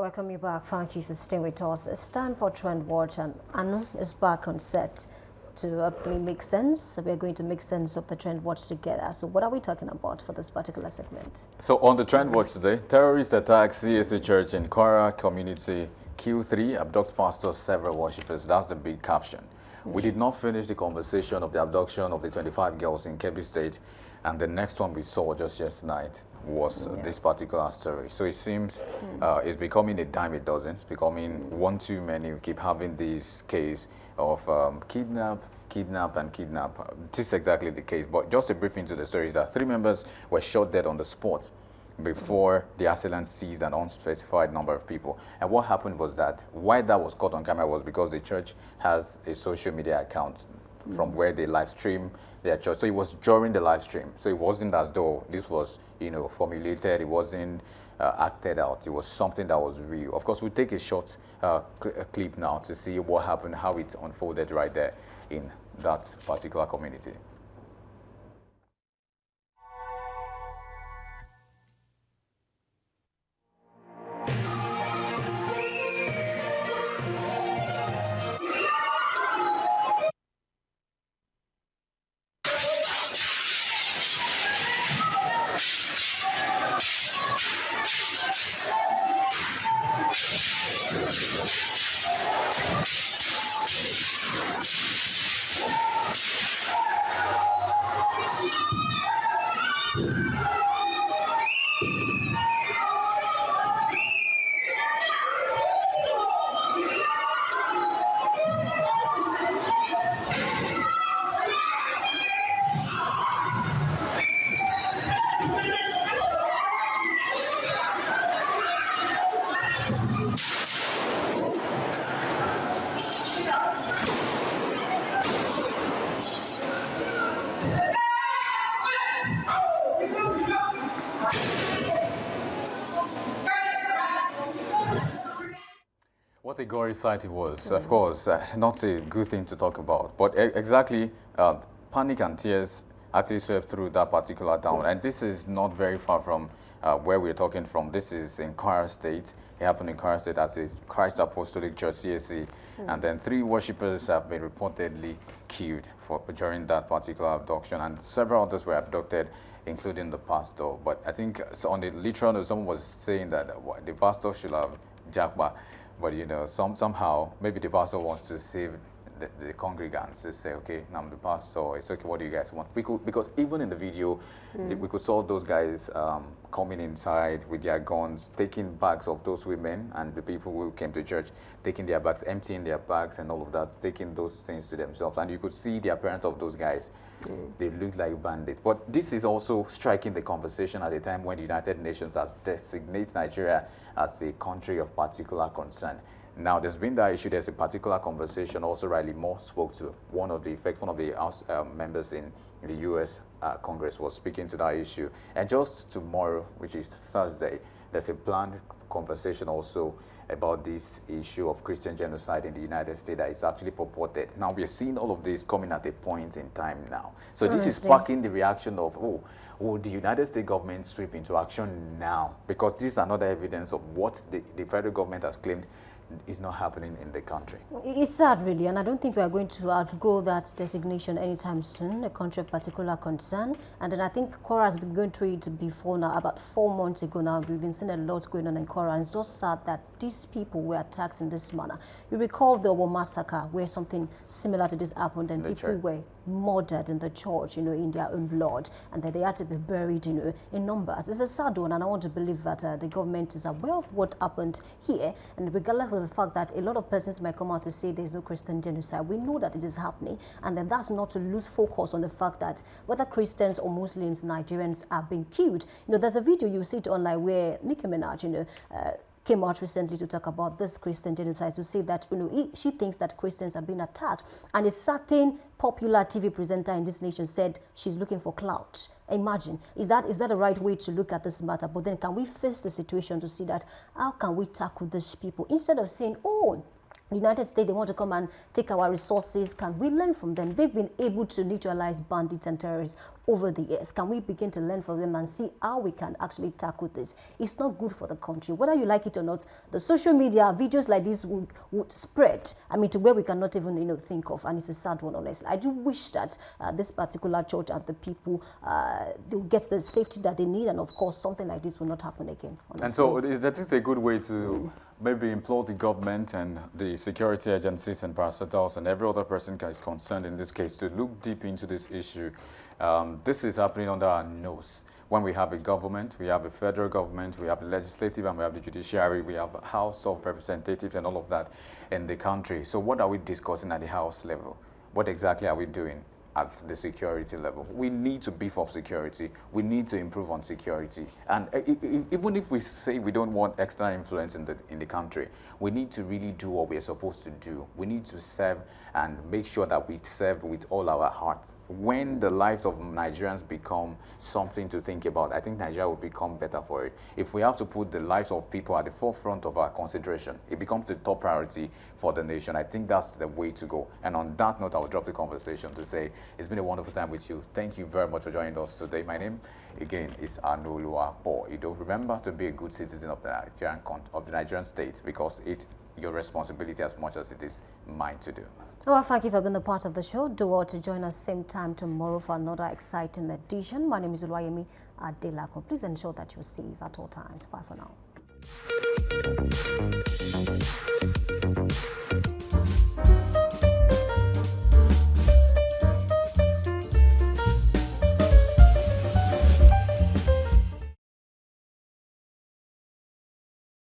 welcome you back. Thank you for staying with us. It's time for Trend Watch, and Anu is back on set to make sense. We're going to make sense of the Trend Watch together. So what are we talking about for this particular segment? So on the Trend Watch today, terrorist attacks CSA Church in Kwara community, Q3, abduct pastors, several worshippers. That's the big caption. We did not finish the conversation of the abduction of the 25 girls in Kwara State, and the next one we saw just yesterday night was this particular story. So it seems it's becoming a dime a dozen. It's becoming one too many. We keep having this case of kidnap. This is exactly the case. But just a brief into the story is that 3 members were shot dead on the spot before the assailant seized an unspecified number of people. And what happened was that why that was caught on camera was because the church has a social media account from where they live stream their church. So it was during the live stream. So it wasn't as though this was, formulated. It wasn't acted out. It was something that was real. Of course, we'll take a short clip now to see what happened, how it unfolded right there in that particular community. What a gory sight it was. Of course, not a good thing to talk about. But exactly, panic and tears actually swept through that particular town. And this is not very far from where we're talking from. This is in Kwara State. It happened in Kwara State at the Christ Apostolic Church, CSC. And then 3 worshippers have been reportedly killed during that particular abduction. And several others were abducted, including the pastor. But I think so on the literal note, someone was saying that the pastor should have jackpot. But somehow maybe the pastor wants to save the congregants. To say, okay, now I'm the pastor. It's okay. What do you guys want? Because even in the video, we could saw those guys coming inside with their guns, taking bags of those women and the people who came to church, taking their bags, emptying their bags and all of that, taking those things to themselves. And you could see the appearance of those guys. They look like bandits. But this is also striking the conversation at a time when the United Nations has designated Nigeria as a country of particular concern. Now, there's been that issue. There's a particular conversation. Also, Riley Moore spoke to one of the House members in the U.S. Congress was speaking to that issue. And just tomorrow, which is Thursday, there's a planned conversation also about this issue of Christian genocide in the United States that is actually purported. Now, we're seeing all of this coming at a point in time now. So this is sparking the reaction of, will the United States government sweep into action now? Because this is another evidence of what the federal government has claimed is not happening in the country. It's sad, really, and I don't think we are going to outgrow that designation anytime soon, a country of particular concern. And then I think Kwara has been going through it before now, about 4 months ago now. We've been seeing a lot going on in Kwara, and it's just sad that these people were attacked in this manner. You recall the Owo massacre, where something similar to this happened, and people were murdered in the church, in their own blood, and that they had to be buried, in numbers. It's a sad one, and I want to believe that the government is aware of what happened here, and regardless of the fact that a lot of persons might come out to say there's no Christian genocide, we know that it is happening, and then that's not to lose focus on the fact that whether Christians or Muslims, Nigerians are being killed. There's a video you see it online where Nicki Minaj, came out recently to talk about this Christian genocide, to say that she thinks that Christians are being attacked, and a certain popular TV presenter in this nation said she's looking for clout. Imagine, is that the right way to look at this matter? But then can we face the situation to see that how can we tackle these people instead of saying, oh, the United States, they want to come and take our resources. Can we learn from them? They've been able to neutralize bandits and terrorists. over the years? Can we begin to learn from them and see how we can actually tackle this? It's not good for the country. Whether you like it or not, the social media, videos like this would spread, I mean, to where we cannot even, think of. And it's a sad one, honestly. I do wish that this particular church and the people, they'll get the safety that they need. And of course, something like this will not happen again, honestly. And so that is a good way to maybe implore the government and the security agencies and parastatals and every other person is concerned in this case to look deep into this issue. This is happening under our nose. When we have a government, we have a federal government, we have the legislative and we have the judiciary, we have a House of Representatives and all of that in the country. So what are we discussing at the House level? What exactly are we doing at the security level? We need to beef up security. We need to improve on security. And even if we say we don't want external influence in the country, we need to really do what we're supposed to do. We need to serve and make sure that we serve with all our hearts. When the lives of Nigerians become something to think about, I think Nigeria will become better for it. If we have to put the lives of people at the forefront of our consideration, it becomes the top priority for the nation. I think that's the way to go. And on that note, I'll drop the conversation to say it's been a wonderful time with you. Thank you very much for joining us today. My name, again, is Anolua Paul. You don't remember to be a good citizen of the Nigerian state, because it's your responsibility as much as it is mine to do. Well, thank you for being a part of the show. Do well to join us same time tomorrow for another exciting edition. My name is Oluwayemi Adelako. Please ensure that you're safe at all times. Bye for now.